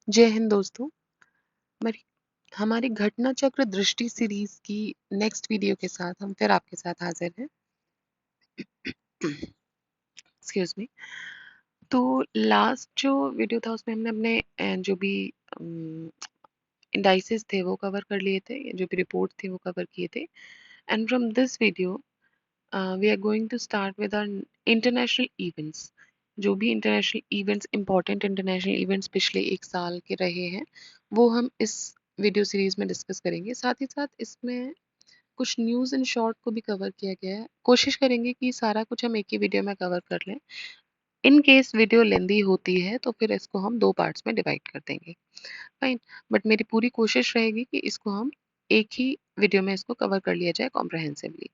जय हिंद दोस्तों। हमारी हमारी घटना चक्र दृष्टि सीरीज की नेक्स्ट वीडियो के साथ हम फिर आपके साथ हाजिर हैं। Excuse me. तो लास्ट जो वीडियो था उसमें हमने अपने जो भी इंडाइसेस थे वो कवर कर लिए थे, जो भी रिपोर्ट थे वो कवर किए थे। And from this video we are going to start with our international events. जो भी international events, important international events पिछले एक साल के रहे हैं, वो हम इस वीडियो सीरीज में डिस्कस करेंगे। साथ ही साथ इसमें कुछ न्यूज़ इन शॉर्ट को भी कवर किया गया है। कोशिश करेंगे कि सारा कुछ हम एक ही वीडियो में कवर कर लें। इन केस वीडियो लेंदी होती है तो फिर इसको हम 2 पार्ट्स में डिवाइड कर देंगे। फाइन। बट मेरी पूरी कोशिश रहेगी कि इसको हम एक ही वीडियो में इसको कवर कर लिया जाए comprehensively.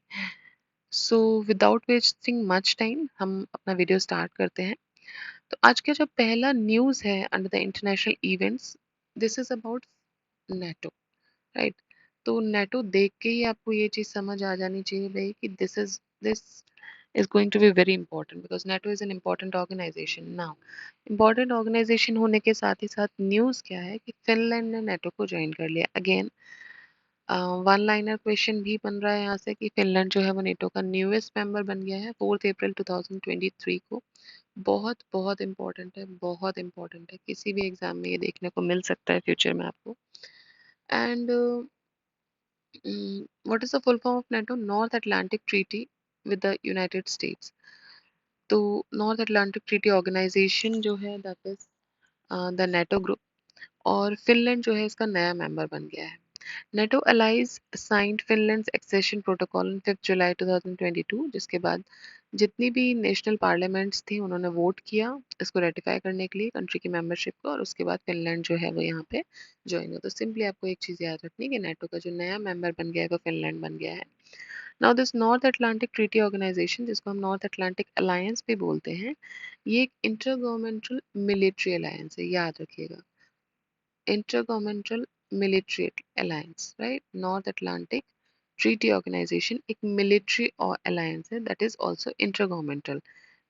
So without wasting much time हम अपना वीडियो स्टार्ट करते हैं। तो आज का जो पहला न्यूज़ है under the international events, this is about NATO, right. तो नेटो देख के ही आपको ये चीज़ समझ आ जानी चाहिए भाई कि this is going to be very important because NATO is an important organization now. important organization होने के साथ ही साथ न्यूज़ क्या है कि फिनलैंड ने नेटो को ज्वाइन कर लिया। अगेन वन लाइनर क्वेश्चन भी बन रहा है यहाँ से कि फिनलैंड जो है वो नेटो का न्यूएस्ट मेंबर बन गया है 4 अप्रैल 2023 को। बहुत बहुत इंपॉर्टेंट है, बहुत इंपॉर्टेंट है। किसी भी एग्जाम में ये देखने को मिल सकता है फ्यूचर में आपको। And what is the full form of NATO? North Atlantic Treaty with the United States. तो नॉर्थ अटलांटिक ट्रीटी ऑर्गेनाइजेशन जो है that is the NATO group, और फिनलैंड जो है इसका नया मेंबर बन गया है। NATO allies signed Finland's accession protocol on 5 July 2022, जिसके बाद जितनी भी नेशनल पार्लियामेंट्स थी उन्होंने वोट किया इसको रेटिफाई करने के लिए कंट्री की मेंबरशिप को, और उसके बाद फिनलैंड जो है वो यहाँ पे ज्वाइन हो। तो सिंपली आपको एक चीज़ याद रखनी है कि नेटो का जो नया मेंबर बन गया है वो फिनलैंड बन गया है। Now this North Atlantic Treaty Organization, जिसको हम नॉर्थ अटलांटिक अलायंस भी बोलते हैं, ये एक इंटर गवर्नमेंटल मिलिट्री अलायंस है, याद रखिएगा। Intergovernmental military alliance, right. North Atlantic Treaty Organization एक मिलिट्री और अलायंस है that is also intergovernmental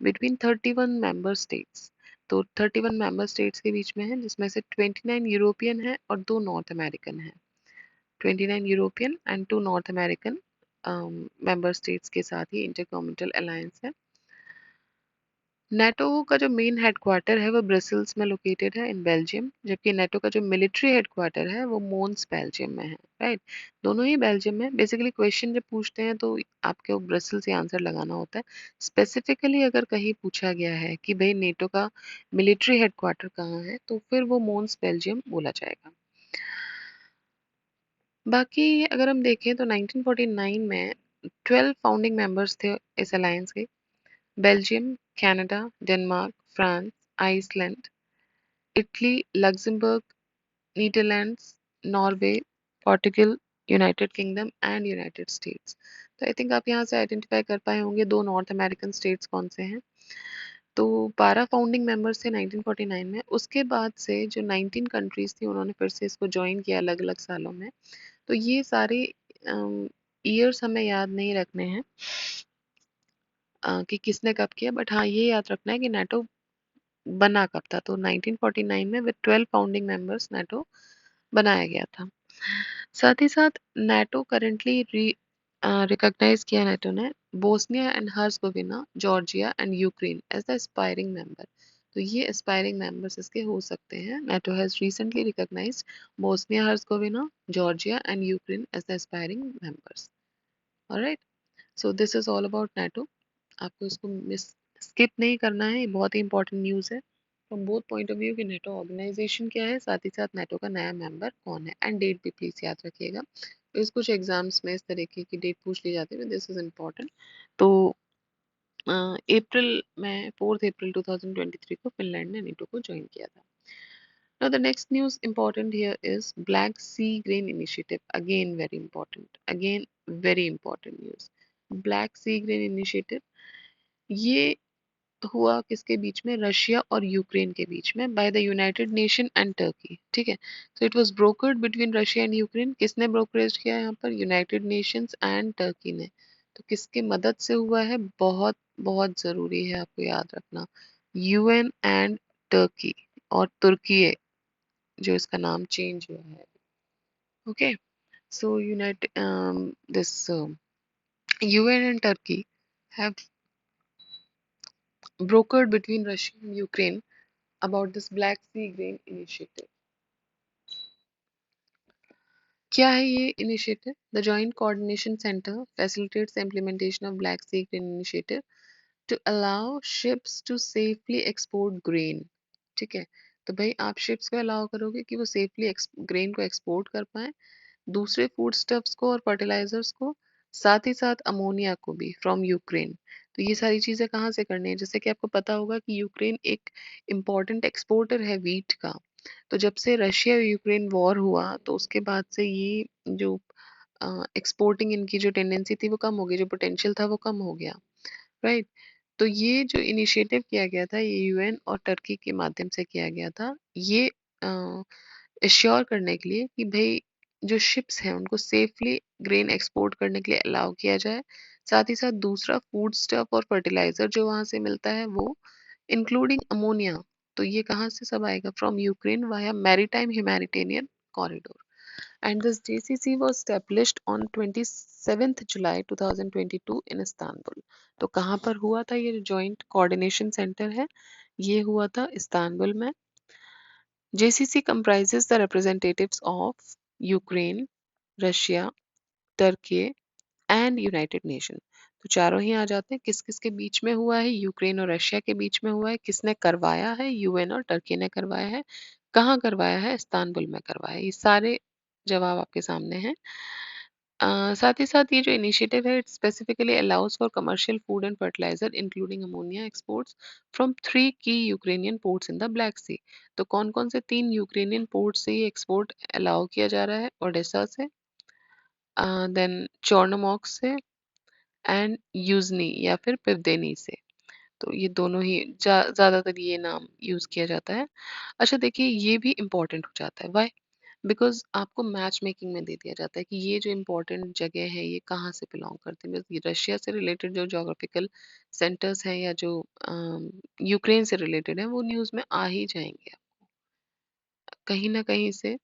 between 31 member states. तो 31 मेंबर स्टेट्स के बीच में है, जिसमें से 29 यूरोपियन है और 2 नॉर्थ अमेरिकन है। 29 European and 2 north American member states के साथ ही इंटरगवर्नमेंटल अलायंस है। नेटो का जो मेन हेडक्वार्टर है वो ब्रसल्स में लोकेटेड है इन बेल्जियम, जबकि नेटो का जो मिलिट्री हेडक्वार्टर है वो मोन्स बेल्जियम में है, राइट। दोनों ही बेल्जियम में। बेसिकली क्वेश्चन जब पूछते हैं तो आपको ब्रसल्स से आंसर लगाना होता है। स्पेसिफिकली अगर कहीं पूछा गया है कि भाई नेटो का मिलिट्री हेडक्वार्टर कहाँ है, तो फिर वो मोन्स बेल्जियम बोला जाएगा। बाकी अगर हम देखें तो 1949 में 12 फाउंडिंग मेंबर्स थे इस अलायंस के। Belgium, Canada, Denmark, France, Iceland, Italy, Luxembourg, Netherlands, Norway, Portugal, United Kingdom and United States. तो आई थिंक आप यहाँ से आइडेंटिफाई कर पाए होंगे 2 नॉर्थ अमेरिकन स्टेट्स कौन से हैं। तो 12 फाउंडिंग मेंबर्स थे 1949 में। उसके बाद से जो 19 कंट्रीज थी उन्होंने फिर से इसको ज्वाइन किया अलग अलग सालों में। तो ये सारे ईयर्स हमें याद नहीं रखने हैं कि किसने कब किया, बट हाँ ये याद रखना है कि नेटो बना कब था। तो 1949 में विद 12 फाउंडिंग मेंबर्स नेटो बनाया गया था। साथ ही साथ नेटो करेंटली रिकॉग्नाइज किया नेटो ने Bosnia and Herzegovina, Georgia and Ukraine as the aspiring member. तो ये एस्पायरिंग मेंबर्स इसके हो सकते हैं। NATO has recently recognised Bosnia Herzegovina, Georgia and Ukraine as the aspiring members. Alright, so this is all about NATO. आपको इसको miss skip नहीं करना है, ये बहुत ही इंपॉर्टेंट न्यूज़ है from both point of view कि नेटो ऑर्गेनाइजेशन क्या है, साथ ही साथ नेटो का नया मेंबर कौन है, एंड डेट भी प्लीज याद रखिएगा। इस कुछ एग्जाम्स में इस तरीके की डेट पूछ ली जाती है, दिस इज इम्पोर्टेंट। तो अप्रैल में 4 अप्रैल 2023 को फिनलैंड ने नेटो को ज्वाइन किया था। Now the next news important here is Black Sea Grain Initiative. Again very important. Again very important news. Black Sea Grain Initiative ये हुआ किसके बीच में? रशिया और यूक्रेन के बीच में, by the United nation and Turkey. ठीक है, सो it was brokered between Russia and Ukraine. किसने ब्रोकरेज किया यहाँ पर? यूनाइटेड नेशंस एंड टर्की ने। तो किसकी मदद से हुआ है? बहुत बहुत जरूरी है आपको याद रखना, यूएन एंड टर्की और तुर्की जो इसका नाम चेंज हुआ है. Okay, so United this UN and Turkey have brokered between Russia and Ukraine about this Black Sea Grain Initiative. क्या है ये initiative? The joint coordination centre facilitates the implementation of Black Sea Grain Initiative to allow ships to safely export grain. ठीक है, तो भाई आप ships को allow करोगे कि वो सेफली ग्रेन को एक्सपोर्ट कर पाए, दूसरे फूड स्टफ्स को और फर्टिलाइजर्स को, साथ ही साथ अमोनिया को भी फ्रॉम यूक्रेन. तो ये सारी चीज़ें कहाँ से करनी है? जैसे कि आपको पता होगा कि यूक्रेन एक इम्पॉर्टेंट एक्सपोर्टर है वीट का. तो जब से रशिया यूक्रेन वॉर हुआ तो उसके बाद से ये जो एक्सपोर्टिंग इनकी जो टेंडेंसी थी वो कम हो गई, जो पोटेंशियल था वो कम हो गया. राइट. तो ये जो इनिशिएटिव किया गया था ये यूएन और टर्की के माध्यम से किया गया था, ये एश्योर करने के लिए कि भाई जो शिप्स हैं उनको सेफली ग्रेन एक्सपोर्ट करने के लिए अलाउ किया जाए. साथ ही साथ दूसरा फूड स्टफ और फर्टिलाइजर जो वहां से मिलता है वो इंक्लूडिंग अमोनिया, तो ये कहाँ से सब आएगा? From Ukraine via maritime humanitarian corridor. And this JCC was established on 27th July 2022 in Istanbul. तो कहाँ पर हुआ था ये जॉइंट कोऑर्डिनेशन सेंटर है? ये हुआ था इस्तांबुल में. JCC comprises the representatives of Ukraine, Russia, Turkey and United nation. तो चारों ही आ जाते हैं. किस किस के बीच में हुआ है? यूक्रेन और रशिया के बीच में हुआ है. किसने करवाया है? यूएन और टर्की ने करवाया है. कहाँ करवाया है? इस्तांबुल में करवाया है. ये सारे जवाब आपके सामने हैं. साथ ही साथ ये जो इनिशिएटिव है it specifically allows for commercial food and fertiliser including ammonia exports from 3 की Ukrainian ports in the Black Sea. तो कौन कौन से 3 यूक्रेनियन पोर्ट से ये एक्सपोर्ट अलाउ किया जा रहा है? ओडेसा से, देन चोर्नोमॉर्क से एंड यूजनी या फिर पिवदेनी से. तो ये दोनों ही ज्यादातर ये नाम यूज किया जाता है. अच्छा देखिए ये भी इम्पोर्टेंट हो जाता है. वाई? बिकॉज आपको मैच मेकिंग में दे दिया जाता है कि ये जो इम्पोर्टेंट जगह है ये कहाँ से बिलोंग करती है. बस ये रशिया से रिलेटेड जो जोग्राफिकल सेंटर्स हैं या जो यूक्रेन से रिलेटेड है वो न्यूज में आ ही जाएंगे. कहीं ना कहीं से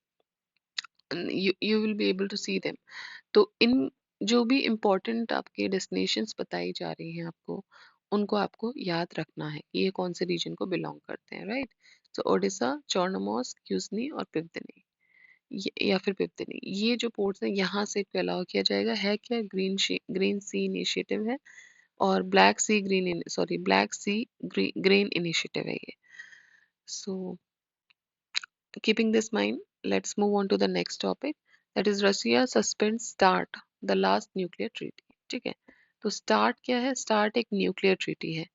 you will be able to see them. तो इन जो भी इम्पोर्टेंट आपके डेस्टिनेशंस बताई जा रही हैं आपको, उनको आपको याद रखना है कि ये कौन से रीजन को बिलोंग करते हैं. राइट. तो ओडिशा, चोर्नोमॉर्स्क, क्यूजनी और पिवदनी, या फिर पिवदनी, ये जो पोर्ट्स हैं यहाँ से इसको अलाउ किया जाएगा. है क्या? ग्रीन सी इनिशिएटिव है और ब्लैक सी ग्रीन इनिशिएटिव है ये. सो keeping this mind, let's move on to the next topic. That is Russia suspends START, the last nuclear treaty. ठीक है. तो START क्या है? START एक न्यूक्लियर ट्रीटी है.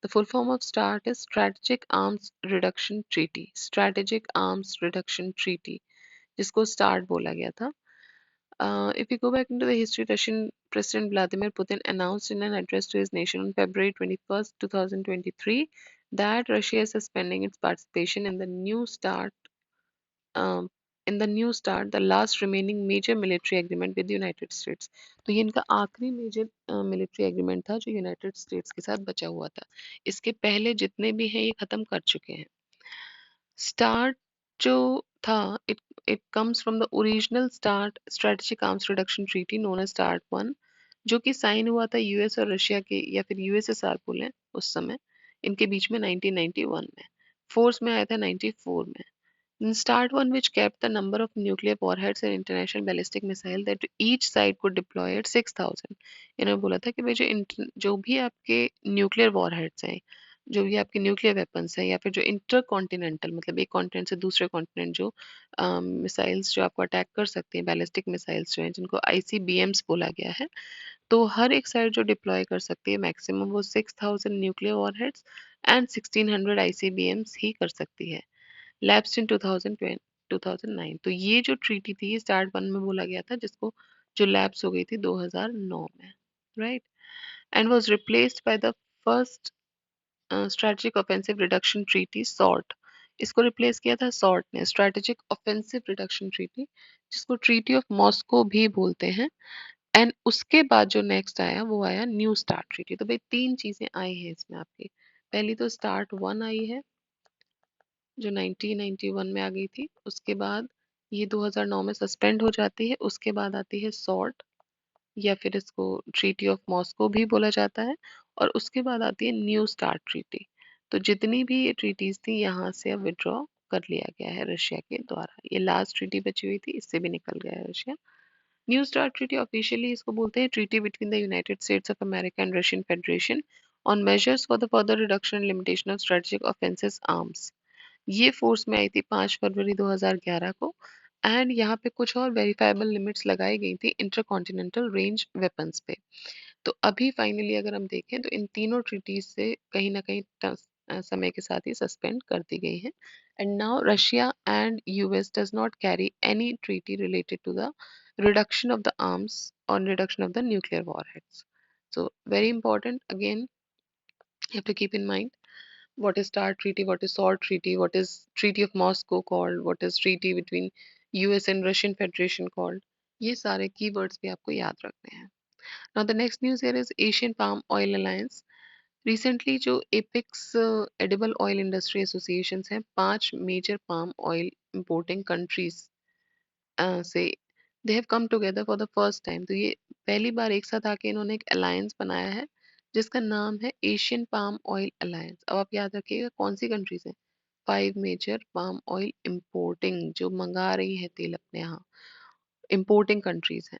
The full form of START is Strategic Arms Reduction Treaty. Strategic Arms Reduction Treaty, जिसको START बोला गया था. If we go back into the history, Russian President Vladimir Putin announced in an address to his nation on February 21st, 2023, that Russia is suspending its participation um, in the new START, the last remaining major military agreement with the United States. तो ये इनका आखिरी major military agreement था जो United states के साथ बचा हुआ था. इसके पहले जितने भी हैं ये खत्म कर चुके हैं. स्टार्ट जो था it comes from the original START strategic arms reduction treaty known as START 1, जो कि साइन हुआ था यूएस और रशिया के या फिर यूएसएसआर बोले उस समय इनके बीच में 1991 में. फोर्स में आया था 94 में. Start one, which kept the number of nuclear warheads and international ballistic missile that each side could deploy at 6,000. इन्होंने बोला था कि भाई जो भी आपके न्यूक्लियर वॉरहेड्स हैं, जो भी आपके न्यूक्लियर वेपन्स हैं या फिर जो इंटर कॉन्टिनेंटल मतलब एक कॉन्टिनेंट से दूसरे कॉन्टिनेंट जो मिसाइल्स जो आपको अटैक कर सकती हैं, बैलिस्टिक मिसाइल्स जो हैं जिनको आईसीबीएम्स बोला गया है, तो हर एक साइड जो डिप्लॉय कर सकती है मैक्सिमम वो 6,000 न्यूक्लियर वॉरहेड्स एंड 1,600 आईसीबीएम्स ही कर सकती है. लैप्स्ड इन 2020 2009. तो ये जो ट्रीटी थी स्टार्ट 1 में बोला गया था जिसको जो लैप्स हो गई थी 2009 में. Right. And was replaced by the first strategic offensive reduction treaty sort. इसको रिप्लेस किया था सॉर्ट ने, स्ट्रेटेजिक ऑफेंसिव रिडक्शन ट्रीटी, जिसको ट्रीटी ऑफ मॉस्को भी बोलते हैं. एंड उसके बाद जो नेक्स्ट आया वो आया न्यू स्टार्ट ट्रीटी. तो भाई 3 चीजें आई हैं इसमें आपकी. पहली तो स्टार्ट 1 आई है जो 1991 में आ गई थी। उसके बाद ये 2009 में सस्पेंड हो जाती है। उसके बाद आती है सॉल्ट, या फिर इसको ट्रीटी ऑफ मॉस्को भी बोला जाता है। और उसके बाद आती है न्यू स्टार्ट ट्रीटी। तो जितनी भी ये ट्रीटीज थी यहाँ से अब विड्रॉ कर लिया गया है रशिया के द्वारा। ये लास्ट ट्रीटी बची हुई थी, इससे भी निकल गया है Russia. New start treaty officially इसको बोलते हैं treaty between the United states of America and Russian federation on measures for the further reduction and limitation of strategic offensive arms. ये फोर्स में आई थी 5 फरवरी 2011 को। एंड यहाँ पे कुछ और वेरीफाइबल लिमिट्स लगाई गई थी इंटरकॉन्टिनेंटल रेंज वेपन्स पे। तो अभी फाइनली अगर हम देखें तो इन तीनों ट्रीटीज से कहीं ना कहीं समय के साथ ही सस्पेंड कर दी गई है। And now Russia and US does not carry any treaty related to the reduction of the arms और reduction of the nuclear warheads. So very important again, you have to keep in mind what is START treaty, what is SALT treaty, what is Treaty of Moscow called, what is treaty between US and Russian Federation called. ये सारे keywords भी आपको याद रखने हैं. Now the next news here is Asian Palm Oil Alliance. Recently जो epics edible oil industry associations हैं, 5 major palm oil importing countries से they have come together for the first time. तो ये पहली बार एक साथ आके इन्होंने एक अलायंस बनाया है जिसका नाम है एशियन पाम ऑयल अलायंस। अब आप याद रखिएगा कौन सी कंट्रीज हैं। 5 मेजर पाम ऑयल इंपोर्टिंग, जो मंगा रही है तेल अपने यहाँ, इंपोर्टिंग कंट्रीज हैं,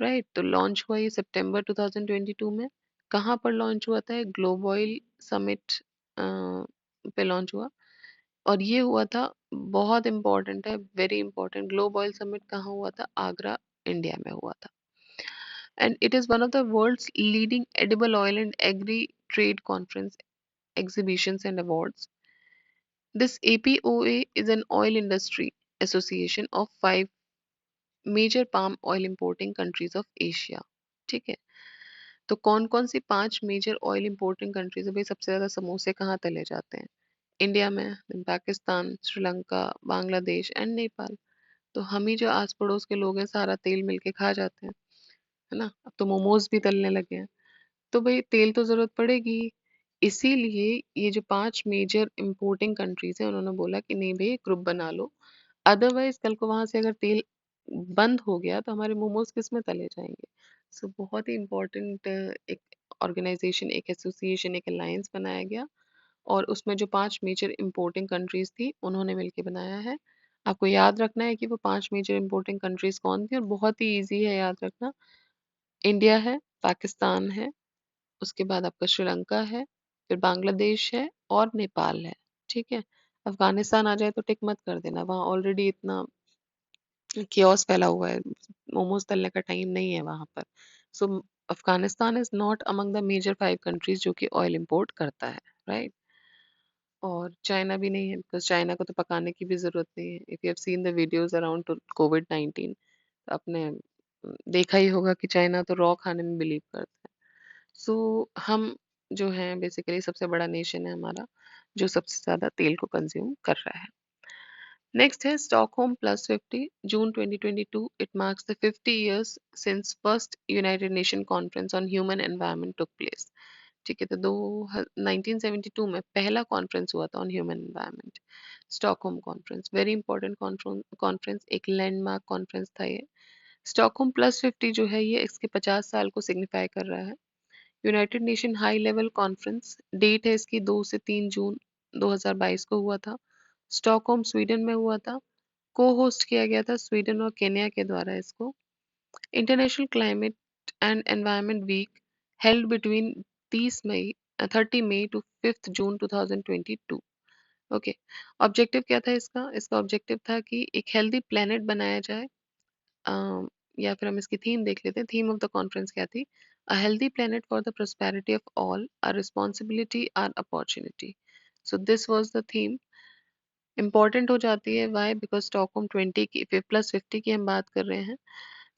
राइट। तो लॉन्च हुआ ये सितंबर 2022 में। कहाँ पर लॉन्च हुआ था? ग्लोब ऑयल समिट पे लॉन्च हुआ। और ये हुआ था, बहुत इंपॉर्टेंट है, very important, globe oil summit कहाँ हुआ था? आगरा, इंडिया में हुआ था। And it is one of the world's leading edible oil and agri trade conference, exhibitions and awards. This APOA is an oil industry association of 5 major palm oil importing countries of Asia. ठीक है। तो कौन कौन सी 5 major oil importing countries है भाई? सबसे ज्यादा समोसे कहाँ तले जाते हैं? इंडिया में, then पाकिस्तान, श्रीलंका, बांग्लादेश एंड नेपाल। तो हम ही जो आस पड़ोस के लोग हैं सारा तेल मिलके खा जाते हैं, है ना। अब तो मोमोज भी तलने लगे हैं। तो भाई तेल तो जरूरत पड़ेगी। इसीलिए ये जो 5 मेजर इंपोर्टिंग कंट्रीज हैं उन्होंने बोला कि नहीं भाई ग्रुप बना लो, अदरवाइज कल को वहां से अगर तेल बंद हो गया तो हमारे मोमोज किस में तले जाएंगे। सो बहुत ही इम्पोर्टेंट एक ऑर्गेनाइजेशन, एक एसोसिएशन, एक अलायंस बनाया गया। और उसमें जो 5 मेजर इंपोर्टिंग कंट्रीज थी उन्होंने मिलके बनाया है। आपको याद रखना है कि वो 5 मेजर इंपोर्टिंग कंट्रीज कौन थी, और बहुत ही इजी है याद रखना। इंडिया है, पाकिस्तान है, उसके बाद आपका श्रीलंका है, फिर बांग्लादेश है और नेपाल है। ठीक है। अफगानिस्तान आ जाए तो टिक मत कर देना, वहाँ ऑलरेडी इतना कियोस फैला हुआ है, मोमोज तलने का टाइम नहीं है वहां पर। So Afghanistan is not among the major 5 countries जो कि ऑयल इंपोर्ट करता है, राइट। और चाइना भी नहीं है, बिकॉज चाइना को तो पकाने की भी जरूरत नहीं है। If you have seen the videos around कोविड-19, आपने देखा ही होगा कि चाइना तो रॉ खाने में बिलीव करता है। सो हम जो हैं बेसिकली सबसे बड़ा नेशन है हमारा जो सबसे ज्यादा तेल को कंज्यूम कर रहा है। नेक्स्ट है Stockholm plus 50, June 2022। It marks the 50 years since first United nation conference on human environment took place. ठीक है। तो 1972 में पहला कॉन्फ्रेंस हुआ था on human environment, Stockholm conference. Very important conference, एक लैंडमार्क कॉन्फ्रेंस था ये। स्टॉकहोम प्लस 50 जो है ये इसके 50 साल को सिग्निफाई कर रहा है। United Nation high level conference, date है इसकी 2 से 3 जून 2022 को हुआ था। स्टॉकहोम स्वीडन में हुआ था। को होस्ट किया गया था स्वीडन और केन्या के द्वारा इसको। International Climate and Environment Week held between 30 May to 5 June 2022। Okay. Objective क्या था इसका? इसका ऑब्जेक्टिव था कि एक हेल्दी प्लेनेट बनाया जाए। या फिर हम इसकी थीम देख लेते हैं। थीम ऑफ द कॉन्फ्रेंस क्या थी? A healthy planet for the prosperity of all, a responsibility our opportunity. So this was the theme. Important हो जाती है, वाई? बिकॉज स्टॉकहोम 20 की प्लस 50 की हम बात कर रहे हैं।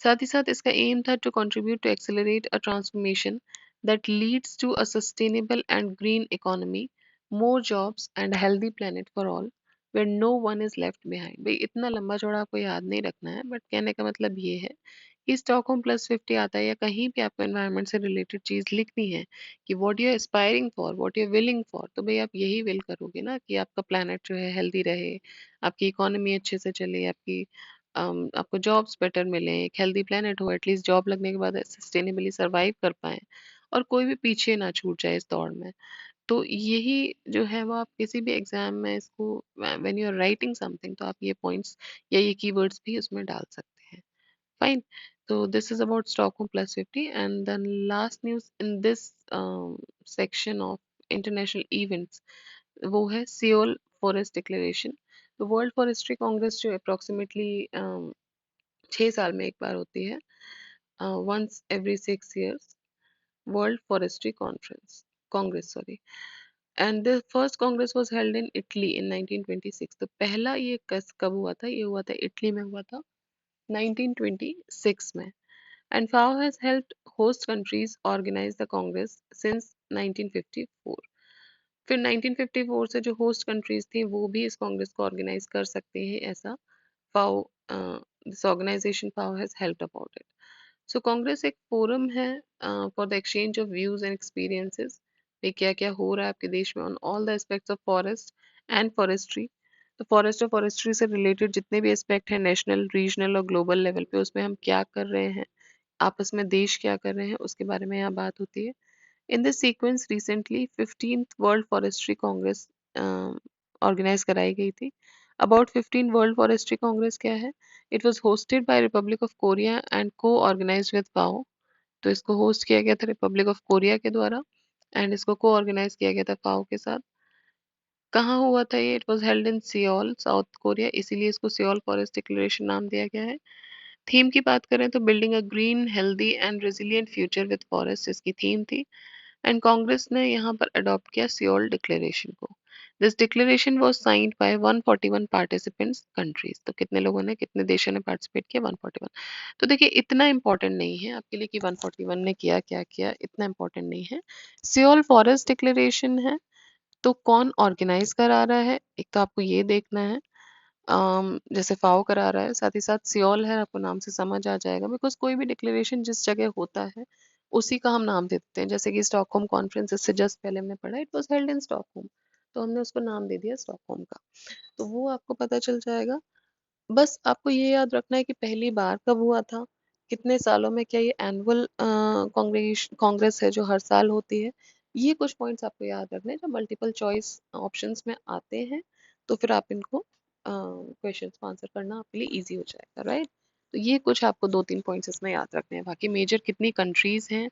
साथ ही साथ इसका एम था to contribute to accelerate a transformation that leads to a sustainable and green economy, more jobs and healthy planet for all, where no one is left behind। भाई इतना लंबा चौड़ा आपको याद नहीं रखना है, बट कहने का मतलब ये है कि स्टॉकहोम प्लस 50 आता है या कहीं भी आपको एनवायरनमेंट से रिलेटेड चीज़ लिखनी है कि what you are aspiring for, what you are willing for, तो भाई आप यही विल करोगे ना कि आपका प्लानट जो है हेल्दी रहे, आपकी इकोनॉमी अच्छे से चले, आपकी आपको जॉब्स बेटर मिले, एक हेल्दी प्लेनेट हो, एटलीस्ट जॉब लगने के बाद सस्टेनेबली सर्वाइव कर पाए और कोई भी पीछे ना छूट जाए इस दौड़ में। तो यही जो है वो आप किसी भी एग्जाम में इसको when you are writing something तो आप ये पॉइंट्स या ये कीवर्ड्स भी उसमें डाल सकते हैं। फाइन। तो this is about Stockholm plus 50 and then last news in this section of international events वो है सियोल फॉरेस्ट डिक्लेरेशन। तो वर्ल्ड फॉरेस्ट्री कांग्रेस जो अप्रोक्सीमेटली 6 साल में एक बार होती है, once every 6 years, World Forestry Conference Congress sorry, and the first congress was held in Italy in 1926। तो पहला ये कब हुआ था, ये हुआ था इटली में हुआ था 1926 में। And FAO has helped host countries organize the Congress since 1954। फिर 1954 से जो होस्ट कंट्रीज थी वो भी इस कांग्रेस को ऑर्गेनाइज कर सकती हैं, ऐसा FAO, this organization FAO has helped about it। So congress एक फोरम है for the exchange of views and experiences पे क्या क्या हो रहा है आपके देश में on all the aspects of forest and forestry. तो फॉरेस्ट और फॉरेस्ट्री से रिलेटेड जितने भी एस्पेक्ट हैं नेशनल रीजनल और ग्लोबल लेवल पे उसमें हम क्या कर रहे हैं, आपस में देश क्या कर रहे हैं, उसके बारे में यहाँ बात होती है। In this sequence recently 15th World Forestry Congress organise कराई गई थी। अबाउट 15 वर्ल्ड फॉरेस्ट्री कांग्रेस क्या है, it was hosted by Republic of Korea and को ऑर्गेनाइज्ड विद FAO। तो इसको होस्ट किया गया था रिपब्लिक ऑफ कोरिया के द्वारा एंड इसको को ऑर्गेनाइज किया गया था FAO के साथ। कहाँ हुआ था ये, it was held in Seoul south Korea, इसीलिए इसको सियोल फॉरेस्ट डिक्लेरेशन नाम दिया गया है। थीम की बात करें तो building a green healthy and resilient future with forest इसकी थीम थी एंड कांग्रेस ने यहाँ पर अडॉप्ट किया सियोल डिक्लेरेशन को। This declaration was signed by 141 participants countries. तो कितने लोगों ने, कितने देशों ने पार्टिसिपेट किया, 141। तो देखिए इतना इंपॉर्टेंट नहीं है आपके लिए कि 141 ने किया क्या किया, इतना इंपॉर्टेंट नहीं है। सियोल फॉरेस्ट डिक्लेरेशन है तो कौन ऑर्गेनाइज करा रहा है, एक तो आपको ये देखना है। जैसे FAO करा रहा है, साथ ही साथ सियोल है, आपको नाम से समझ आ जाएगा बिकॉज कोई भी डिक्लेरेशन जिस जगह होता है उसी का हम नाम दे देते हैं। जैसे कि स्टॉकहोम कॉन्फ्रेंस इससे जस्ट पहले हमने पढ़ा, it was held in Stockholm, तो हमने उसको नाम दे दिया स्टॉकहोम का। तो वो आपको पता चल जाएगा। बस आपको ये याद रखना है कि पहली बार कब हुआ था, कितने सालों में, क्या ये एनुअल कांग्रेस है जो हर साल होती है। ये कुछ पॉइंट्स आपको याद रखने हैं जो मल्टीपल चॉइस ऑप्शंस में आते हैं, तो फिर आप इनको क्वेश्चंस को आंसर करना आपके लिए इजी हो जाएगा, राइट। तो ये कुछ आपको 2-3 पॉइंट्स इसमें याद रखने हैं। बाकी मेजर कितनी कंट्रीज हैं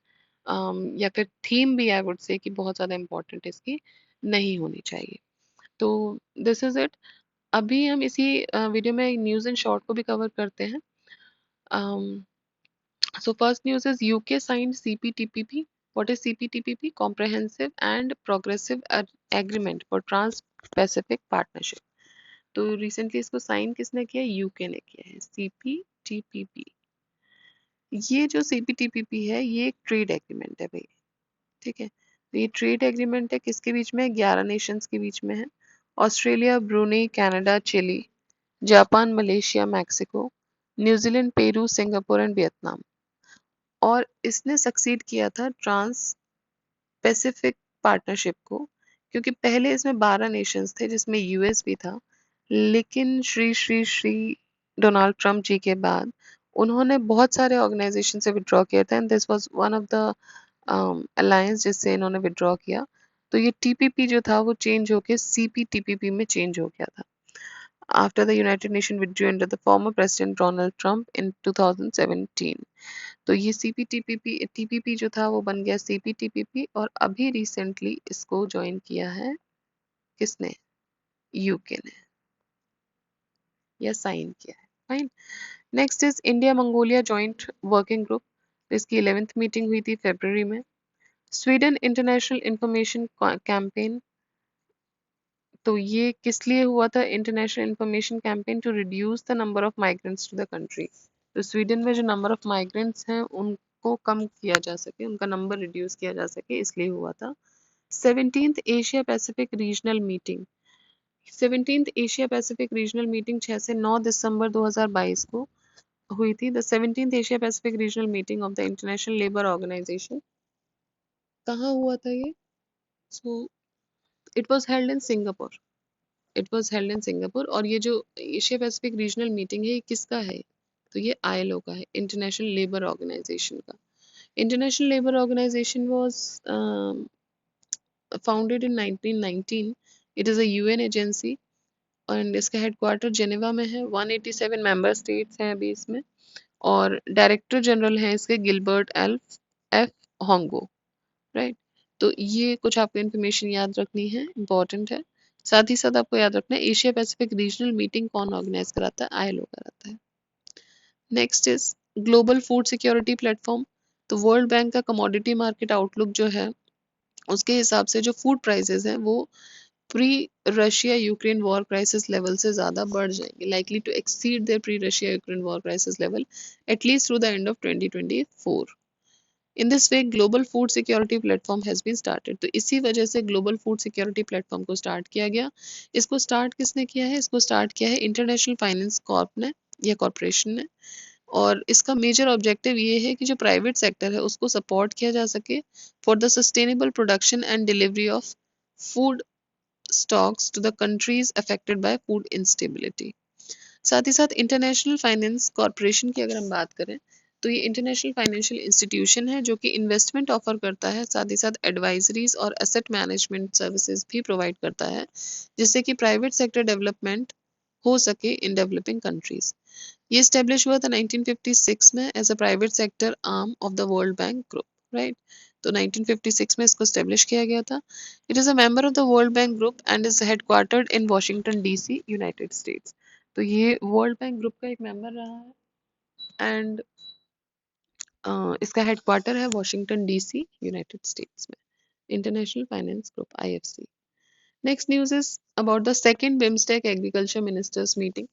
या फिर थीम भी आई वुड से कि बहुत ज़्यादा इंपॉर्टेंट इसकी नहीं होनी चाहिए। तो दिस इज इट। अभी हम इसी वीडियो में न्यूज़ एंड शॉर्ट को भी कवर करते हैं। So first news is UK signed CPTPP। What is CPTPP? Comprehensive and Progressive Agreement for Trans Pacific Partnership. तो रिसेंटली इसको साइन किसने किया, यूके ने किया है, CPTPP। ये जो CPTPP है ये एक ट्रेड एग्रीमेंट है भाई, ठीक है। तो ये ट्रेड एग्रीमेंट है किसके बीच में है, 11 नेशंस के बीच में है। Australia, Brunei, Canada, Chile, Japan, Malaysia, Mexico, New Zealand, Peru, Singapore and Vietnam. और इसने सक्सीड किया था ट्रांस पैसिफिक पार्टनरशिप को, क्योंकि पहले इसमें 12 नेशंस थे जिसमें यूएस भी था, लेकिन श्री श्री श्री डोनाल्ड ट्रंप जी के बाद उन्होंने बहुत सारे ऑर्गेनाइजेशन से विड्रॉ किया था and this was one of the alliance जिससे इन्होंने विड्रॉ किया। तो ये टीपीपी जो था वो चेंज होके CPTPP में चेंज हो गया था after the United Nations withdrew under the former President Donald Trump in 2017। तो ये TPP जो था वो बन गया CPTPP और अभी रिसेंटली इसको ज्वाइन किया है किसने, यूके ने, या साइन किया है। Fine. Next is India Mongolia joint working group. इसकी 11th मीटिंग हुई थी फरवरी में। Sweden international information campaign. तो ये किस लिए हुआ था, international information campaign to reduce the number of migrants to the country. तो स्वीडन में जो नंबर ऑफ माइग्रेंट्स हैं उनको कम किया जा सके, उनका नंबर रिड्यूस किया जा सके, इसलिए हुआ था। 17th Asia Pacific regional meeting. 17th Asia Pacific regional meeting 6 से 9 दिसंबर 2022 को हुई थी? The 17th Asia Pacific regional meeting of the International Labour Organization, कहाँ हुआ था ये? So it was held in Singapore. It was held in Singapore. और ये जो एशिया पैसिफिक रीजनल मीटिंग है, ये किसका है? तो ये आईएलओ का है, इंटरनेशनल लेबर ऑर्गेनाइजेशन का। International Labour Organization was founded in 1919। It is a UN agency and इसका हेडक्वार्टर जेनेवा में है। 187 मेंबर स्टेट्स हैं अभी इसमें। और डायरेक्टर जनरल हैं इसके गिलबर्ट एफ होंगो, राइट। तो ये कुछ आपको इन्फॉर्मेशन याद रखनी है, इंपॉर्टेंट है। साथ ही साथ आपको याद रखना है एशिया पैसिफिक रीजनल मीटिंग कौन ऑर्गेनाइज कराता है? आईएलओ कराता है। Next is global food security platform. तो वर्ल्ड बैंक का कमोडिटी मार्केट आउटलुक जो है, उसके हिसाब से जो फूड प्राइसेस हैं वो pre Russia Ukraine war crisis level से ज़्यादा बढ़ जाएंगे, likely to exceed their pre Russia Ukraine war crisis level at least through the end of 2024। In this way global food security platform has been started. तो इसी वजह से global food security platform को start किया गया। इसको स्टार्ट किसने किया है? इसको स्टार्ट किया है इंटरनेशनल फाइनेंस कॉर्प ने या कॉरपोरेशन ने। और इसका मेजर ऑब्जेक्टिव ये है कि जो प्राइवेट सेक्टर है उसको सपोर्ट किया जा सके for the sustainable production and delivery of food stocks to the countries affected by food instability. साथ ही साथ इंटरनेशनल फाइनेंस कॉरपोरेशन की अगर हम बात करें, तो ये इंटरनेशनल फाइनेंशियल इंस्टीट्यूशन है जो कि इन्वेस्टमेंट ऑफर करता है, साथ ही साथ एडवाइजरीज और एसेट मैनेजमेंट सर्विसेज भी प्रोवाइड करता है, जिससे कि प्राइवेट सेक्टर डेवलपमेंट हो सके इन डेवलपिंग कंट्रीज। ये स्टेब्लिश हुआ था 1956 में as a private sector arm of the World Bank group, right. तो 1956 में इसको स्टेब्लिश किया गया था। It is a member of the World Bank group and is headquartered in Washington DC, United States. तो ये वर्ल्ड बैंक ग्रुप का एक मेंबर रहा है एंड इसका हेडक्वार्टर है वॉशिंगटन डीसी, यूनाइटेड स्टेट्स में। International Finance Group, IFC. Next news is about the second BIMSTEC agriculture ministers meeting.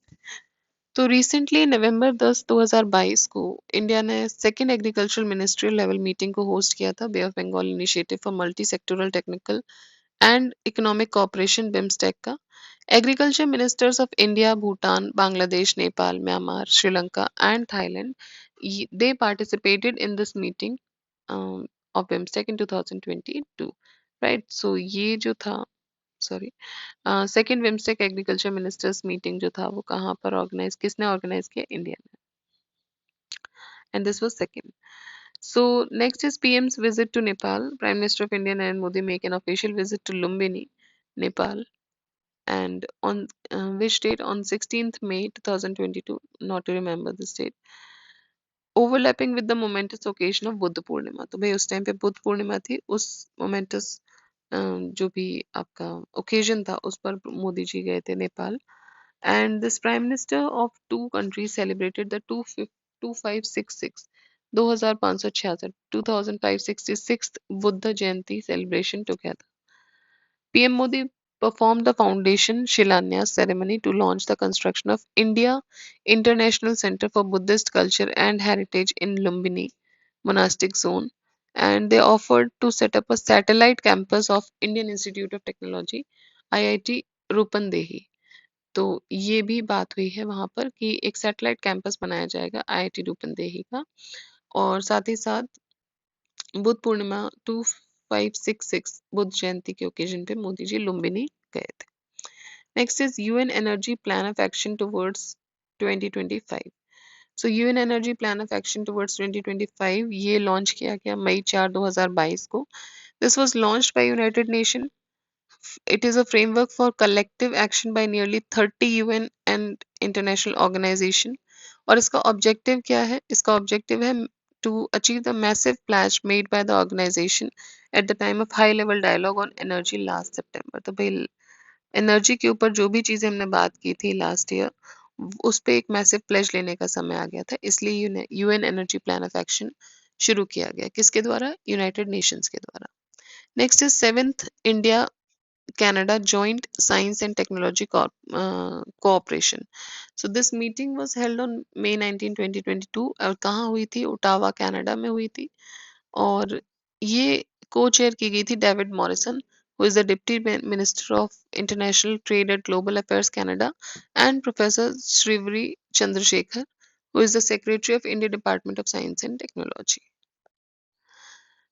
तो रिसेंटली नवंबर 10 2022 को इंडिया ने second agricultural ministerial level meeting को होस्ट किया था, Bay of Bengal initiative for multi sectoral technical and economic cooperation BIMSTEC का। Agriculture ministers of India, Bhutan, Bangladesh, Nepal, Myanmar, Sri Lanka and Thailand, they participated in this meeting of BIMSTEC in 2022, right? So ये जो था, sorry, second BIMSTEC agriculture ministers meeting जो था वो कहाँ पर organise, किसने ऑर्गेनाइज किया? इंडिया ने। And this was second. So next is PM's visit to Nepal. Prime Minister of India Narendra Modi make an official visit to Lumbini, Nepal, and on which date? On 16th May 2022. Not to remember this date. Overlapping with the momentous occasion of Buddha Purnima. तो भाई उस time पे बुद्ध पूर्णिमा थी, उस moments जो भी आपका occasion था उस पर मोदी जी गए थे Nepal. And this prime minister of two countries celebrated the 2566 2566 2566th Buddha Jayanti celebration together. PM Modi performed the foundation Shilanyas ceremony to launch the construction of India International Center for Buddhist Culture and Heritage in Lumbini monastic zone, and they offered to set up a satellite campus of Indian Institute of Technology IIT Rupandehi. तो ये भी बात हुई है वहां पर कि एक सैटेलाइट कैंपस बनाया जाएगा आईआईटी रूपंदेही का। और साथ ही साथ बुद्ध पूर्णिमा 2566 बुद्ध जयंती के ओकेजन पे मोदी जी लुम्बिनी गए थे। Next is UN energy plan of action towards 2025। So UN energy plan of action towards 2025 ये लॉन्च किया गया मई 4 2022 को। This was launched by United nation. It is a framework for collective action by nearly 30 UN and international organization. और इसका objective क्या है? इसका objective है to achieve the massive pledge made by the organization at the time of high level dialogue on energy last September. तो भाई energy के ऊपर जो भी चीजें हमने बात की थी लास्ट ईयर, उस पे एक मैसिव प्लेज लेने का समय आ गया था, इसलिए UN energy plan of action शुरू किया गया। किसके द्वारा? यूनाइटेड नेशंस के द्वारा। Next is seventh India Canada Joint Science and Technology Cooperation. So this meeting was held on May 19, 2022 और कहाँ हुई थी? ओटावा कनाडा में हुई थी। और ये को चेयर की गई थी David Morrison, who is the Deputy Minister of International Trade at Global Affairs Canada, and Professor Srivari Chandrasekhar, who is the Secretary of India Department of Science and Technology.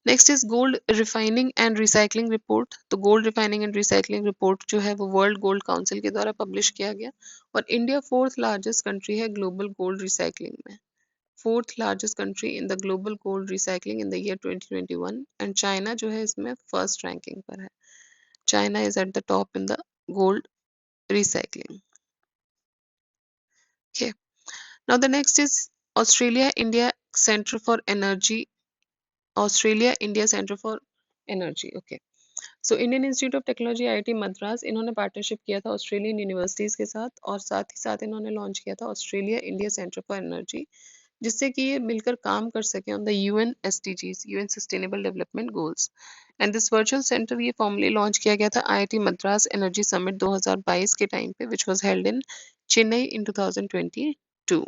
Next is gold refining and recycling report. तो gold refining and recycling report जो है वो world gold council के द्वारा publish किया गया, और India fourth largest country है ग्लोबल गोल्ड रिसाइकलिंग में, fourth largest country in the global gold recycling in the year 2021, and China जो है इसमें फर्स्ट रैंकिंग पर है। China is at the top in the gold recycling. Okay, now the next is Australia India centre for energy, Australia India centre for energy. Okay, so Indian institute of technology IIT Madras, इन्होंने partnership किया था Australian universities के साथ, और साथ ही साथ इन्होंने लॉन्च किया था Australia India centre for energy, जिससे कि ये मिलकर काम कर सके on the UN SDGs, UN sustainable development goals. And this virtual centre ये फॉर्मली लॉन्च किया गया था आईआईटी मद्रास एनर्जी समिट 2022 के टाइम पे, which was held in Chennai in 2022।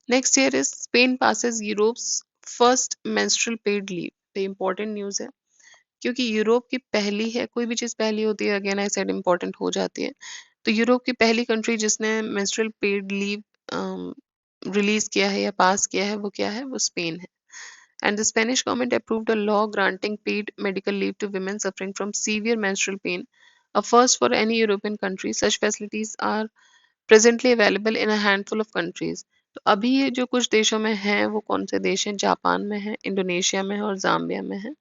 Next year is Spain passes Europe's first menstrual paid leave. ये important news है, क्योंकि Europe की पहली है, कोई भी चीज़ पहली होती है अगेन आई सेड इम्पोर्टेंट हो जाती है। तो यूरोप की पहली कंट्री जिसने मेंस्ट्रुअल पेड लीव रिलीज किया है या पास किया है, वो क्या है, वो स्पेन है। And the Spanish government approved a law granting paid medical leave to women suffering from severe menstrual pain, a first for any European country. Such facilities are presently available in a handful of countries. तो अभी ये जो कुछ देशों में है वो कौन से देश हैं? जापान में है, इंडोनेशिया में है और जाम्बिया में है।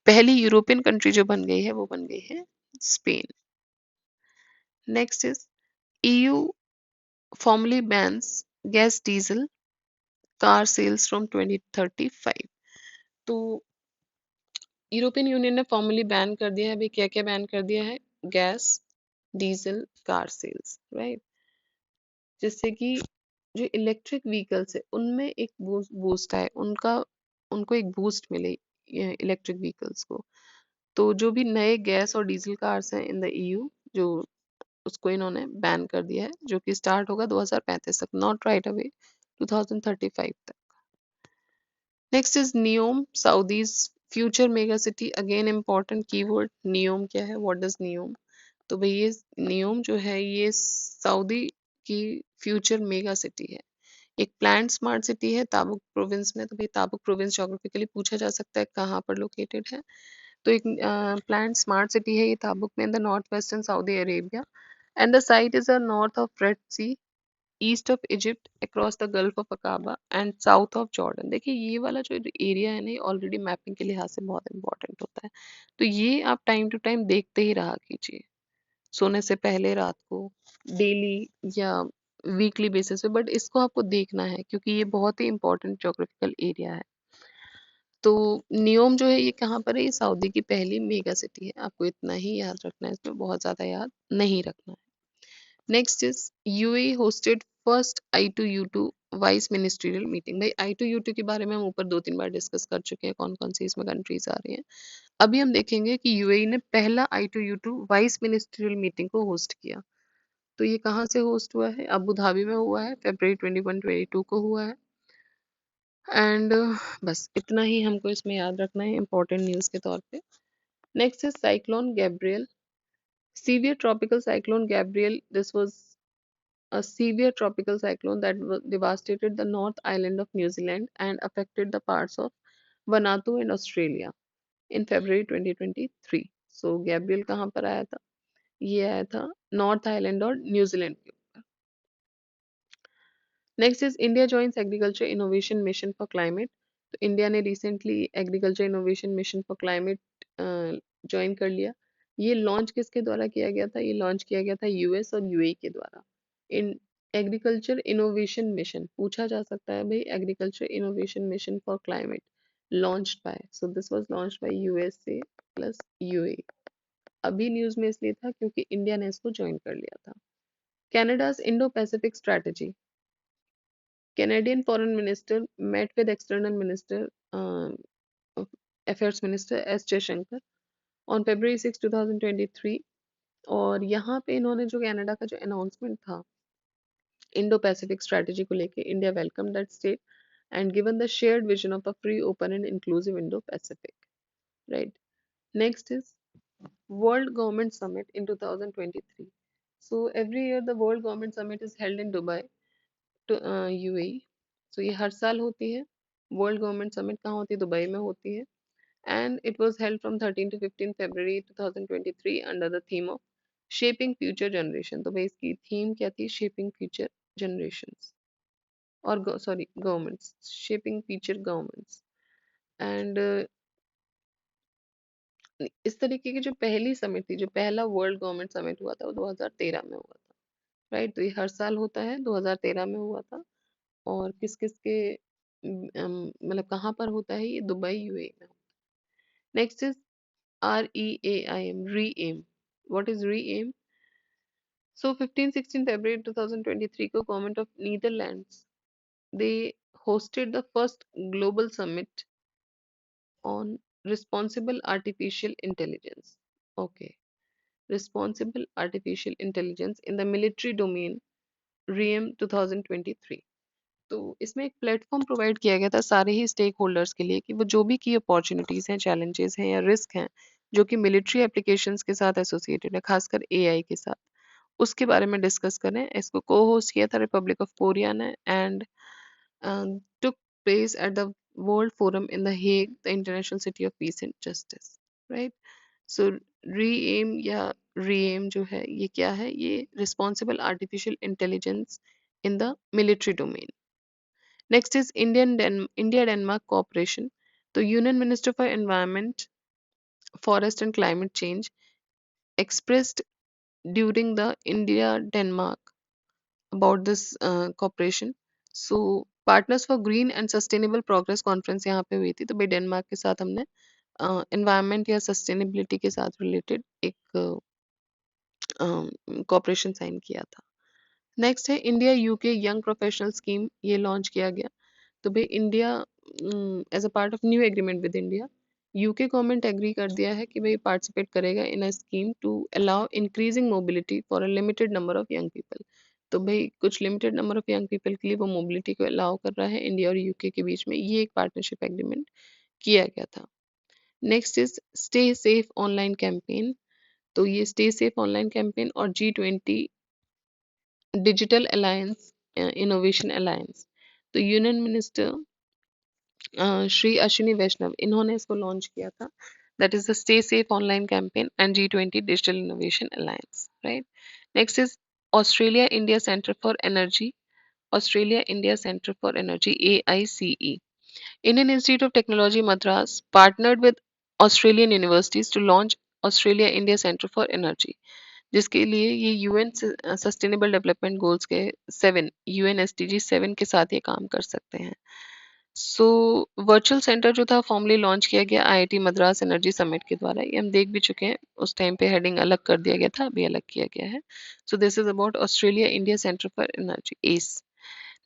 पहली यूरोपियन कंट्री जो बन गई है वो बन गई है Spain. Next is EU formally bans gas diesel car sales from 2035। तो यूरोपियन यूनियन ने फॉर्मली बैन कर दिया है, अभी क्या क्या बैन कर दिया है? Gas diesel car sales, right, जिससे कि जो इलेक्ट्रिक व्हीकल्स है उनमें एक बूस्ट आए, उनका उनको एक बूस्ट मिले इलेक्ट्रिक व्हीकल्स को। तो जो भी नए गैस और डीजल कार्स हैं इन द EU, जो उसको इन्होंने बैन कर दिया है, जो कि स्टार्ट होगा 2035 तक, नॉट राइट अवे, 2035 तक। Next is NEOM, Saudis future mega city, again important keyword NEOM क्या है, व्हाट डज नियोम। तो भाई ये नियोम जो है ये सऊदी की फ्यूचर मेगा सिटी है, एक प्लान्ड स्मार्ट सिटी है ताबुक प्रोविंस में। तो भाई ताबुक प्रोविंस ज्योग्राफिकली पूछा जा सकता है कहाँ पर लोकेटेड है, तो एक प्लान्ड स्मार्ट सिटी है ये ताबुक में in the north western Saudi Arabia, and the site is north of Red Sea, east of Egypt, across the Gulf of Aqaba and south of Jordan। देखिए ये वाला जो एरिया है ना, ये ऑलरेडी मैपिंग के लिहाज से बहुत इंपॉर्टेंट होता है, तो ये आप टाइम टू टाइम देखते ही रहा कीजिए, सोने से पहले, रात को, डेली या वीकली बेसिस पे, बट इसको आपको देखना है क्योंकि ये बहुत ही इंपॉर्टेंट जोग्राफिकल एरिया है। तो नियोम जो है ये कहाँ पर है? ये सऊदी की पहली मेगा सिटी है, आपको इतना ही याद रखना है, इसमें बहुत ज़्यादा याद नहीं रखना है। Next is UAE hosted first I2U2 vice ministerial meeting. भाई I2U2 के बारे में हम ऊपर 2-3 बार डिस्कस कर चुके हैं, कौन कौन सी इसमें कंट्रीज आ रही हैं। अभी हम देखेंगे कि UAE ने पहला I2U2 वाइस मिनिस्ट्रियल मीटिंग को होस्ट किया। तो ये कहाँ से होस्ट हुआ है? अबू धाबी में हुआ है, February 21-22 को हुआ है। एंड बस इतना ही हमको इसमें याद रखना है इंपॉर्टेंट न्यूज़ के तौर पे। Next is cyclone Gabriel, severe tropical cyclone Gabriel, this was a severe tropical cyclone that devastated the North Island of New Zealand and affected the parts of Vanuatu and Australia in February 2023। So Gabriel कहाँ पर आया था? ये आया था north island और New Zealand के ऊपर। Next is India joins agriculture innovation mission for climate. तो इंडिया ने recently agriculture innovation mission for climate join कर लिया। ये लॉन्च किसके द्वारा किया गया था? ये लॉन्च किया गया था US और UAE के द्वारा। इन एग्रीकल्चर इनोवेशन मिशन पूछा जा सकता है भाई, agriculture innovation mission for climate launched by, so this was launched by USA plus UAE। अभी न्यूज में इसलिए था क्योंकि इंडिया ने इसको ज्वाइन कर लिया था। Canada's Indo Pacific strategy, Canadian Foreign Minister met with External Minister Affairs Minister S Jaishankar on February 6, 2023। और यहाँ पे इन्होंने जो कनाडा का जो अनाउंसमेंट था इंडो पैसिफिक स्ट्रेटजी को लेके, India welcome that state and given the shared vision of a free open and inclusive Indo Pacific, right. Next is World Government Summit in 2023। So every year the World Government Summit is held in Dubai UAE. So ये हर साल होती है। World government summit कहाँ होती है? Dubai में होती है। And it was held from 13 to 15 February 2023 under the theme of Shaping Future Generation। तो भाई इसकी थीम क्या थी? Shaping Future Generations और sorry governments, Shaping Future Governments। And इस तरीके की जो पहली समिट थी, जो पहला वर्ल्ड गवर्नमेंट समिट हुआ था वो 2013 में हुआ था। राइट, तो ये हर साल होता है, 2013 में हुआ था। और किस किस के मतलब कहाँ पर होता है? ये दुबई यूएई में। Next is REAIM, re-aim। What is re-aim? So 15-16 February 2023 को government of Netherlands they hosted the first global summit on responsible artificial intelligence। Okay, responsible artificial intelligence in the military domain, REAM 2023। तो इसमें एक platform provide किया गया था सारे ही stake holders के लिए कि वो जो भी की अपॉर्चुनिटीज हैं, चैलेंजेस हैं या रिस्क हैं जो कि मिलिट्री एप्लीकेशंस के साथ एसोसिएटेड है, खासकर एआई के साथ, उसके बारे में डिस्कस करें। इसको को होस्ट किया था रिपब्लिक ऑफ कोरिया ने and took place at the World Forum in The Hague, the international city of peace and justice, right? So re-aim या re-aim जो है ये क्या है? ये responsible artificial intelligence in the military domain। Next is India Denmark cooperation। The Union Minister for Environment, Forest and Climate Change expressed during the India Denmark about this cooperation। So Partners for Green and Sustainable Progress Conference यहाँ पे हुई थी। तो भाई Denmark के साथ हमने environment या सस्टेनेबिलिटी के साथ रिलेटेड एक कॉपरेशन साइन किया था। नेक्स्ट है India UK young professional scheme, ये लॉन्च किया गया। तो भाई India as a part of new agreement with India, UK government agree कर दिया है कि भाई पार्टिसिपेट करेगा in a scheme to allow increasing mobility for a limited number of young people. तो भाई कुछ limited number of young people के लिए वो मोबिलिटी को अलाउ कर रहा है इंडिया और यूके के बीच में। ये एक पार्टनरशिप एग्रीमेंट किया गया था। Next is stay safe online campaign. तो ये स्टे सेफ ऑनलाइन कैंपेन और G20 digital alliance innovation alliance, तो यूनियन मिनिस्टर श्री अश्विनी वैष्णव, इन्होंने इसको लॉन्च किया था। That is the stay safe online campaign and G20 digital innovation alliance, right. Next is Australia India centre for energy, Australia India centre for energy AICE। Indian Institute of Technology Madras partnered with Australian universities to launch Australia India Center for Energy, जिसके लिए ये UN sustainable development goals के 7 UN SDG 7 के साथ ये काम कर सकते हैं। सो वर्चुअल सेंटर जो था फॉर्मली लॉन्च किया गया IIT मद्रास एनर्जी समिट के द्वारा। ये हम देख भी चुके हैं, उस टाइम पे हेडिंग अलग कर दिया गया था, अभी अलग किया गया है। सो this is about Australia India centre for energy ACE।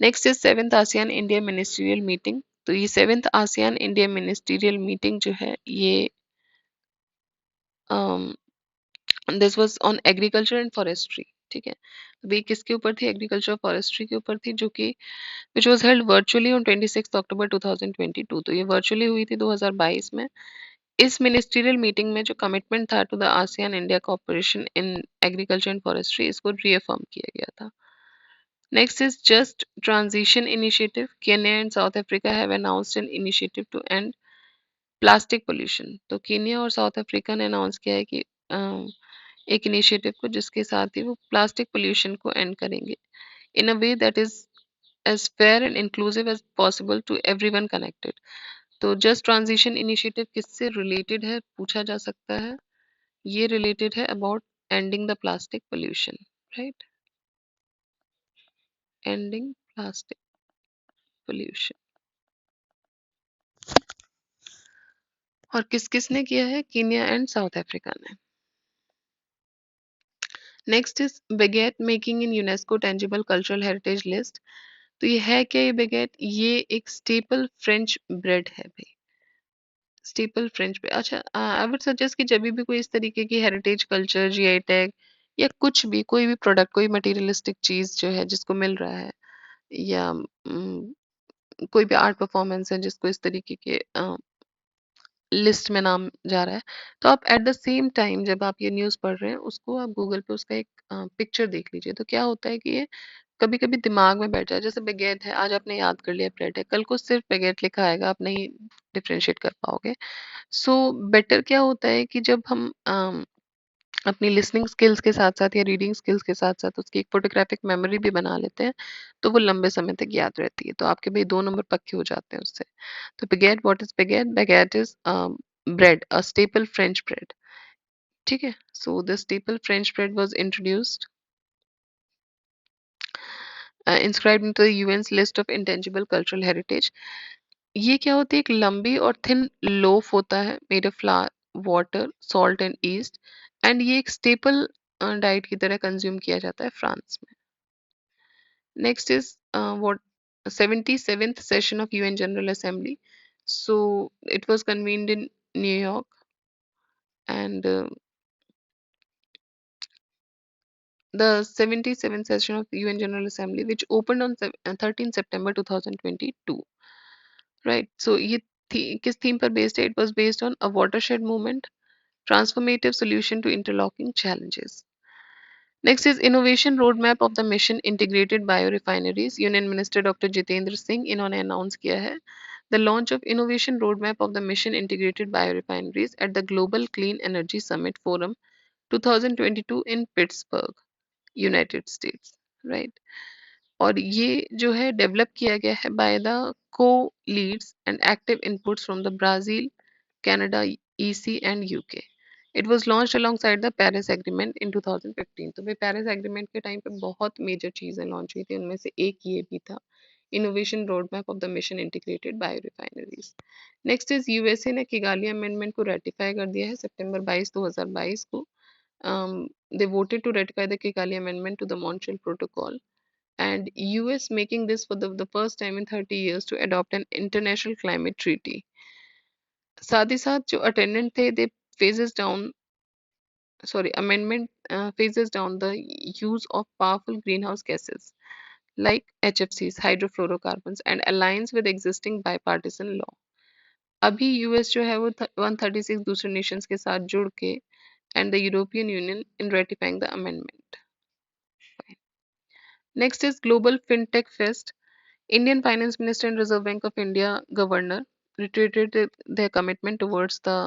Next is 7th ASEAN India ministerial meeting. तो ये 7th ASEAN India ministerial meeting जो है ये this was on agriculture and forestry. ठीक है, अभी किसके ऊपर थी? एग्रीकल्चर फॉरेस्ट्री के ऊपर थी, जो कि which was held virtually on 26 अक्टूबर 2022। तो ये वर्चुअली हुई थी 2022 में। इस मिनिस्ट्रियल मीटिंग में जो कमिटमेंट था to the ASEAN India cooperation in agriculture and forestry, इसको रीअफर्म किया गया था। Next is Just Transition Initiative. Kenya and South Africa have announced an initiative to end plastic pollution। तो केन्या और south Africa ने announce किया है कि एक इनिशिएटिव को जिसके साथ ही वो प्लास्टिक पोल्यूशन को एंड करेंगे in a way that is as fair and inclusive as possible to everyone connected। तो जस्ट ट्रांजिशन इनिशिएटिव किससे रिलेटेड है पूछा जा सकता है। ये रिलेटेड है about ending the plastic pollution, right, ending plastic pollution. और किस किस ने किया है? कीनिया एंड साउथ अफ्रीका ने। Next is baguette making in UNESCO tangible cultural heritage list. तो ये है क्या? ये बेगेट ये एक स्टेपल फ्रेंच ब्रेड है भाई, स्टेपल फ्रेंच ब्रेड। अच्छा, आई वुड सजेस्ट कि जब भी कोई इस तरीके की हेरिटेज कल्चर GI टैग या कुछ भी कोई भी प्रोडक्ट, कोई मटेरियलिस्टिक चीज जो है जिसको मिल रहा है, या कोई भी आर्ट परफॉर्मेंस है जिसको इस तरीके के लिस्ट में नाम जा रहा है, तो आप एट द सेम टाइम जब आप ये न्यूज़ पढ़ रहे हैं उसको आप गूगल पे उसका एक पिक्चर देख लीजिए। तो क्या होता है कि ये कभी कभी दिमाग में बैठ जाए, जैसे बेगेट है, आज आपने याद कर लिया ब्रेड है, कल को सिर्फ बेगेट लिखा आएगा, आप नहीं डिफ्रेंशिएट कर पाओगे। सो बेटर क्या होता है कि जब हम अपनी लिसनिंग स्किल्स के साथ साथ या रीडिंग स्किल्स के साथ साथ उसकी एक फोटोग्राफिक मेमोरी भी बना लेते हैं, तो वो लंबे समय तक याद रहती है, तो आपके भाई 2 नंबर पक्के हो जाते हैं उससे। तो baguette, what is baguette? Baguette is bread, a staple French bread. ठीक है, so the staple French bread was introduced, inscribed into the UN's list of intangible cultural heritage. ये क्या होती है, एक लंबी और थिन लोफ होता है, made of flower, water, salt and east, and ये एक स्टेपल डाइट की तरह कंज्यूम किया जाता है फ्रांस में। Next is what 77th session of UN General Assembly. So it was convened in New York, and the 77th session of UN General Assembly, which opened on 13 September 2022. Right. So ये किस theme पर based है? It was based on a watershed movement, transformative solution to interlocking challenges. Next is innovation roadmap of the mission integrated biorefineries. Union Minister Dr. Jitendra Singh इन्होंने announce किया है the launch of innovation roadmap of the mission integrated biorefineries at the Global Clean Energy Summit Forum 2022 in Pittsburgh, United States. Right. और ये जो है develop किया गया है बाय द को Leeds and active inputs from the Brazil, Canada, EC and UK. It was launched alongside the Paris agreement in 2015। तो भाई पेरिस एग्रीमेंट के टाइम पे बहुत मेजर चीज़ें लॉन्च हुई थी, उनमें से एक ये भी था, innovation road map of the mission integrated bio refineries. Next is USA ने किगाली अमेंडमेंट को रेटिफाई कर दिया है सितंबर 22 2022 को। they voted to ratify the Kigali Amendment to the Montreal Protocol, and US making this for the first time in 30 years to adopt an international climate treaty. साथ ही साथ जो अटेंडेंट थे दे phases down sorry amendment phases down the use of powerful greenhouse gases like HFCs, hydrofluorocarbons, and aligns with existing bipartisan law. अभी US जो है वो 136 दूसरे नेशंस के साथ जुड़ के and the European Union in ratifying the amendment. Next is Global FinTech Fest. Indian Finance Minister and Reserve Bank of India Governor reiterated their commitment towards the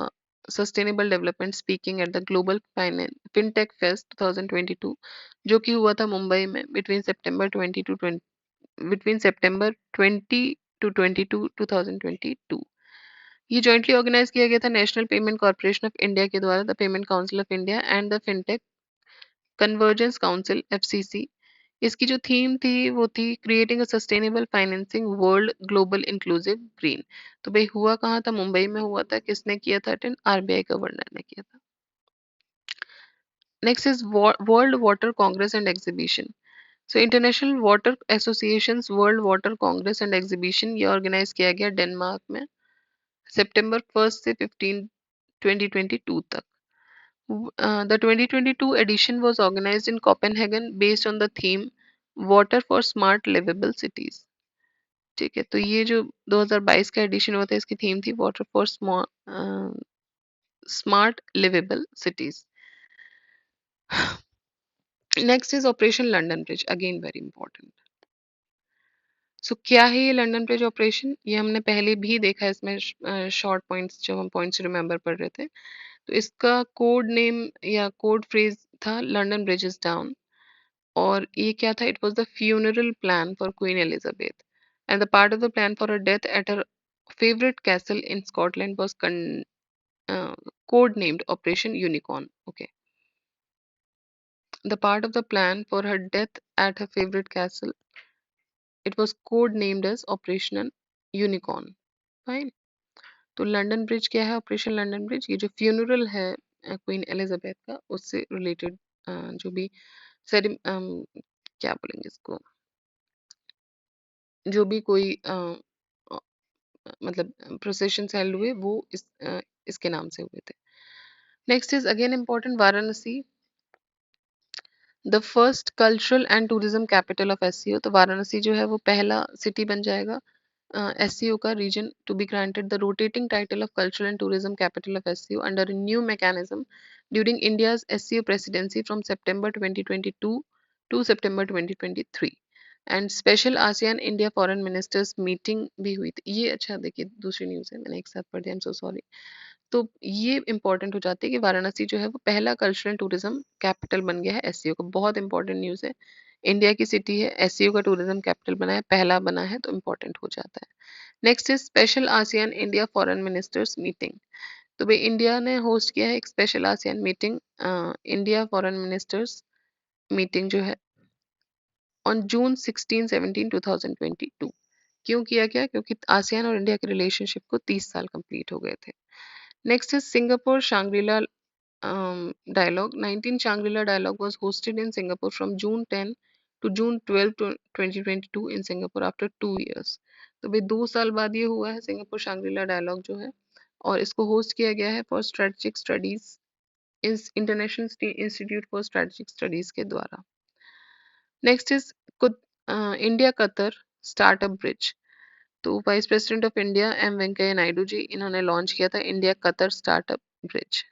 sustainable development, speaking at the Global FinTech Fest 2022, जो कि हुआ था मुंबई में between September 20 to 22 2022. ये jointly organise किया गया था national payment corporation of India के द्वारा, the payment council of India and the fintech convergence council FCC. इसकी जो थीम थी वो थी creating a sustainable financing world global inclusive green. तो भाई हुआ कहाँ था, मुंबई में हुआ था। किसने किया था अटेंड? आरबीआई गवर्नर ने किया था। Next is world water Congress and exhibition. So international water associations world water Congress and exhibition ये ऑर्गेनाइज किया गया डेनमार्क में सितंबर 1 से 15 2022 तक। The 2022 edition was organized in Copenhagen based on the theme Water for Smart Livable Cities. ठीक है, तो ये जो 2022 का एडिशन हुआ था इसकी थीम थी water for smart liveable cities. Next is operation London bridge, again very important. So क्या है ये लंदन ब्रिज ऑपरेशन? ये हमने पहले भी देखा है, इसमें शॉर्ट पॉइंट्स जो हम पॉइंट्स रिमेंबर पढ़ रहे थे। तो इसका कोड नेम या कोड फ्रेज था लंदन ब्रिज इज डाउन। और ये क्या था? It was the funeral plan for queen Elizabeth and the part of the plan for her death at her favorite castle in Scotland was code named Operation Unicorn. Okay. The part of the plan for her death at her favorite castle, it was code named as Operation Unicorn. Fine. तो London bridge क्या है? Operation London bridge ये जो funeral है queen Elizabeth का उससे related जो भी क्या बोलेंगे इसको, जो भी कोई मतलब प्रोसेशन हेल्ड हुए वो इसके नाम से हुए थे। Next is again important, Varanasi, the first cultural and tourism capital of SCO. तो वाराणसी जो है वो पहला सिटी बन जाएगा SCO का reason to be granted the rotating title of cultural and tourism capital of SCO under a new mechanism during India's SCO presidency from September 2022 to September 2023. And special ASEAN India foreign ministers meeting भी हुई थी। ये अच्छा देखिए दूसरी news है, मैंने एक साथ पढ़ दिया, आई एम सो सॉरी। तो ये इंपॉर्टेंट हो जाती है कि वाराणसी जो है वो पहला कल्चरल टूरिज्म कैपिटल बन गया है एससीओ का। बहुत इंपॉर्टेंट न्यूज़ है, इंडिया की सिटी है, एससीओ का टूरिज्म कैपिटल बना है, पहला बना है, तो इम्पोर्टेंट हो जाता है। Next is special ASEAN India foreign ministers meeting. तो भाई इंडिया ने होस्ट किया है एक special ASEAN meeting, India foreign ministers meeting जो है ऑन जून 16-17 2022। क्यों किया गया? क्योंकि आसियान और इंडिया के रिलेशनशिप को 30 साल कंप्लीट हो गए थे। Next is Singapore Shangri-La dialogue. 19 Shangri-La Dialogue was hosted in Singapore from June 10 to June 12 to 2022 in Singapore after 2 years. तो भाई 2 साल बाद ये हुआ है सिंगापुर शांग्रीला डायलॉग जो है, और इसको होस्ट किया गया है फॉर स्ट्रेटेजिक स्टडीज इस International Institute for strategic Studies के द्वारा। Next is India Qatar startup bridge. तो vice president of India M Venkaiah Naidu ji, इन्होंने लॉन्च किया था India Qatar startup bridge.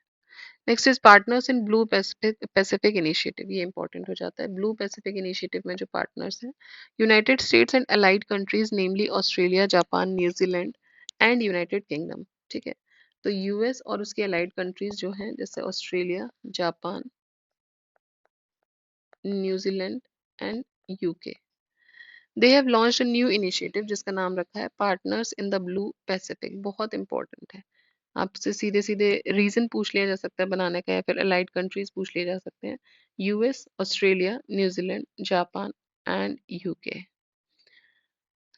Next is partners in Blue Pacific initiative. ये important हो जाता है, ब्लू पैसिफिक इनिशिएटिव में जो पार्टनर्स हैं, United states and allied countries namely Australia, Japan, New Zealand and United kingdom. ठीक है, तो यूएस और उसके अलाइड कंट्रीज जो हैं जैसे Australia, Japan, New Zealand and UK, they have launched a new initiative जिसका नाम रखा है partners in the blue Pacific. बहुत इंपॉर्टेंट है, आपसे सीधे सीधे रीजन पूछ लिया जा सकता है बनाने का, या फिर अलाइड कंट्रीज पूछ लिए जा सकते हैं, US, Australia, New Zealand, Japan and UK.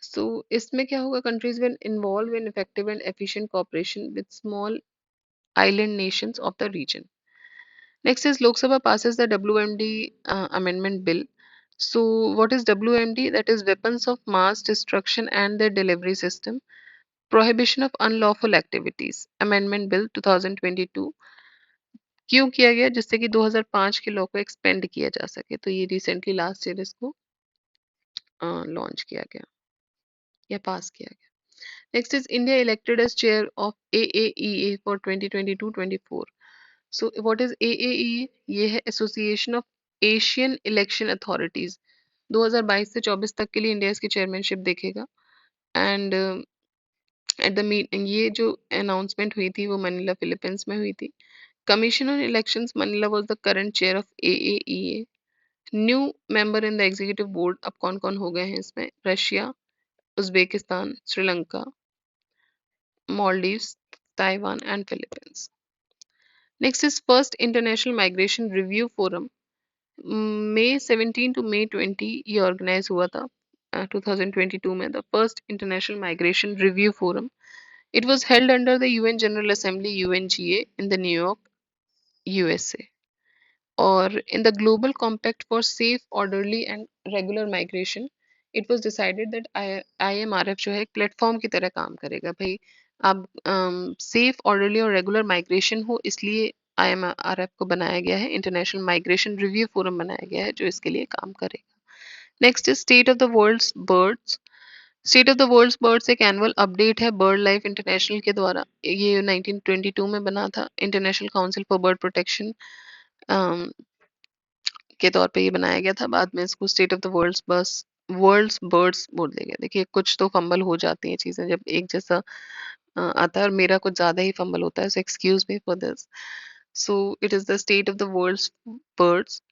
So इसमें क्या होगा, countries will involve in effective and efficient cooperation with small island nations of the region. Next is Lok Sabha passes the WMD amendment bill. So what is WMD? That is Weapons of Mass Destruction and their Delivery System, Prohibition of Unlawful Activities Amendment Bill 2022। क्यों किया गया? जिससे कि 2005 के law को expand किया जा सके। तो ये रिसेंटली लास्ट ईयर इसको लॉन्च किया गया या पास किया गया। Next is India elected as chair of AAEA for 2022-24। So what is AAEA? ये है Association of Asian Election Authorities. 2022 से 24 तक के लिए इंडिया इसकी चेयरमैनशिप देखेगा। एंड एट द मीटिंग, ये जो अनाउंसमेंट हुई थी वो मनीला फिलीपींस में हुई थी। Commission on elections Manila was the current chair of AAEA। New member in the executive board अब कौन कौन हो गए हैं इसमें? Russia, Uzbekistan, Sri Lanka, Maldives, Taiwan and Philippines. Next is first international migration review forum. May 17 to May 20 ये organise हुआ था 2022 में, the first international migration review forum. It was held under the UN general assembly UNGA in the New York USA। और in the global compact for safe, orderly and regular migration, it was decided that IMRF जो है एक platform की तरह काम करेगा। भाई आप सेफ, ऑर्डरली और रेगुलर माइग्रेशन हो, इसलिए IMRF को बनाया गया है, इंटरनेशनल माइग्रेशन रिव्यू फोरम बनाया गया है जो इसके लिए काम करेगा। Next is State of the world's Birds. State of the world's Birds एक एनुअल अपडेट है बर्ड लाइफ इंटरनेशनल के द्वारा। ये 1922 में बना था, International Council for Bird Protection के तौर पे ये बनाया गया था। बाद में इसको State of the world's Birds बोल दिया गया। देखिए कुछ तो फंबल हो जाती हैं चीज़ें जब एक जैसा आता है, और मेरा कुछ ज़्यादा ही फंबल होता है, so excuse me for this. So it is the state of the world's birds.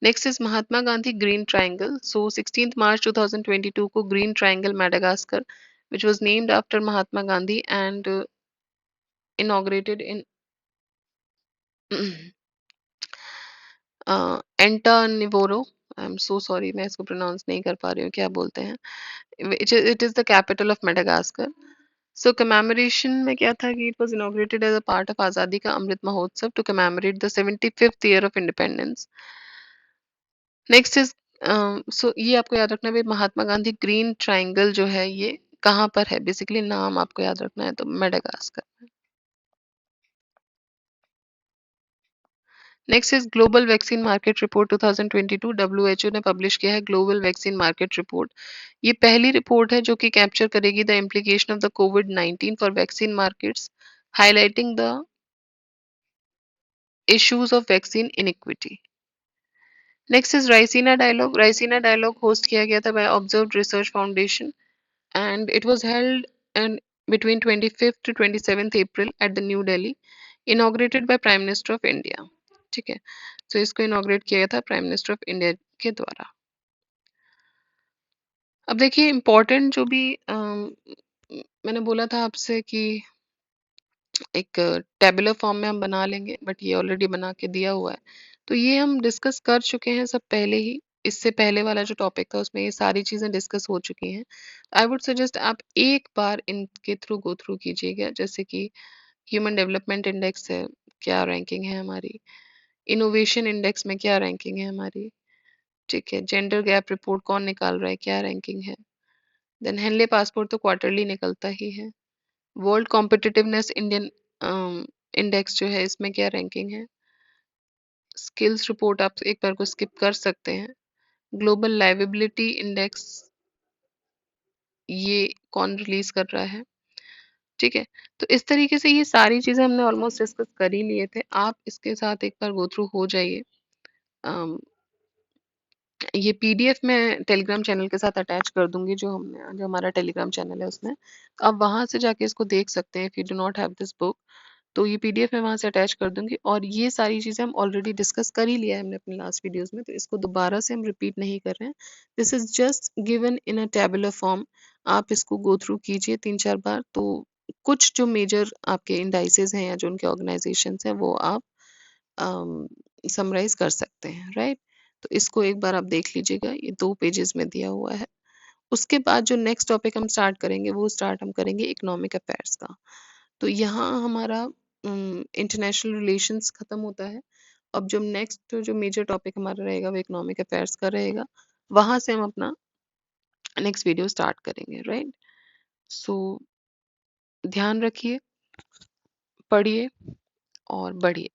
Next is Mahatma Gandhi green triangle. So 16 March 2022 को green triangle Madagascar which was named after Mahatma Gandhi and inaugurated in Antananarivo, I am so sorry मैं इसको pronounce नहीं कर पा रही हूँ, क्या बोलते हैं, it is the capital of Madagascar. So commemoration में क्या था कि it was inaugurated as a part of Azadi ka Amrit Mahotsav to commemorate the 75th year of independence. Next is so ये आपको याद रखना है भाई, महात्मा गांधी ग्रीन ट्रायंगल जो है ये कहाँ पर है, बेसिकली नाम आपको याद रखना है, तो Madagascar. Next is global vaccine market report 2022। WHO ने पब्लिश किया है ग्लोबल वैक्सीन मार्केट रिपोर्ट। ये पहली रिपोर्ट है जो कि कैप्चर करेगी the implication of the COVID-19 for vaccine markets, highlighting the issues of vaccine inequity. Next is Raisina dialogue. Raisina dialogue host किया गया था by observe research foundation and it was held in between 25th to 27th April at the New Delhi, inaugurated by Prime Minister of India। ठीक है, तो इसको inaugurate किया गया था प्राइम मिनिस्टर ऑफ इंडिया के द्वारा। अब देखिए इम्पोर्टेंट जो भी मैंने बोला था आपसे कि एक टेबुलर फॉर्म में हम बना लेंगे, बट ये ऑलरेडी बना के दिया हुआ है, तो ये हम डिस्कस कर चुके हैं सब पहले ही। इससे पहले वाला जो टॉपिक था उसमें ये सारी चीज़ें डिस्कस हो चुकी हैं। आई वुड सजेस्ट आप एक बार इनके थ्रू गो थ्रू कीजिएगा, जैसे कि ह्यूमन डेवलपमेंट इंडेक्स है, क्या रैंकिंग है हमारी, इनोवेशन इंडेक्स में क्या रैंकिंग है हमारी, ठीक है, जेंडर गैप रिपोर्ट कौन निकाल रहा है, क्या रैंकिंग है, देन हेनले पासपोर्ट तो क्वार्टरली निकलता ही है, वर्ल्ड कॉम्पिटिटिवनेस इंडियन इंडेक्स जो है इसमें क्या रैंकिंग है, स्किल्स रिपोर्ट आप एक बार को स्किप कर सकते हैं, ग्लोबल लाइवेबिलिटी इंडेक्स ये कौन रिलीज कर रहा है, ठीक है। तो इस तरीके से ये सारी चीजें हमने ऑलमोस्ट डिस्कस कर ही लिए थे, आप इसके साथ एक बार गो थ्रू हो जाइए। ये पीडीएफ मैं टेलीग्राम चैनल के साथ अटैच कर दूंगी, जो हमारा टेलीग्राम चैनल है उसमें, तो आप वहां से जाके इसको देख सकते हैं। If you do not have this book तो ये पीडीएफ मैं वहां से अटैच कर दूंगी, और ये सारी चीजें हम ऑलरेडी डिस्कस कर ही लिया है हमने अपने लास्ट वीडियोस में, तो इसको दोबारा से हम रिपीट नहीं कर रहे हैं। This is just given in a tabular form. आप इसको गो थ्रू कीजिए 3-4 बार, तो कुछ जो मेजर आपके इंडाइसेस हैं या जो उनके ऑर्गेनाइजेशन हैं वो आप समराइज कर सकते हैं, राइट। तो इसको एक बार आप देख लीजिएगा, ये 2 पेजेस में दिया हुआ है। उसके बाद जो नेक्स्ट टॉपिक हम स्टार्ट करेंगे वो स्टार्ट हम करेंगे इकोनॉमिक अफेयर्स का। तो यहाँ हमारा इंटरनेशनल रिलेशंस खत्म होता है। अब जो नेक्स्ट जो मेजर टॉपिक हमारा रहेगा वो इकोनॉमिक अफेयर्स का रहेगा, वहां से हम अपना नेक्स्ट वीडियो स्टार्ट करेंगे, राइट। सो ध्यान रखिए, पढ़िए और बढ़िए।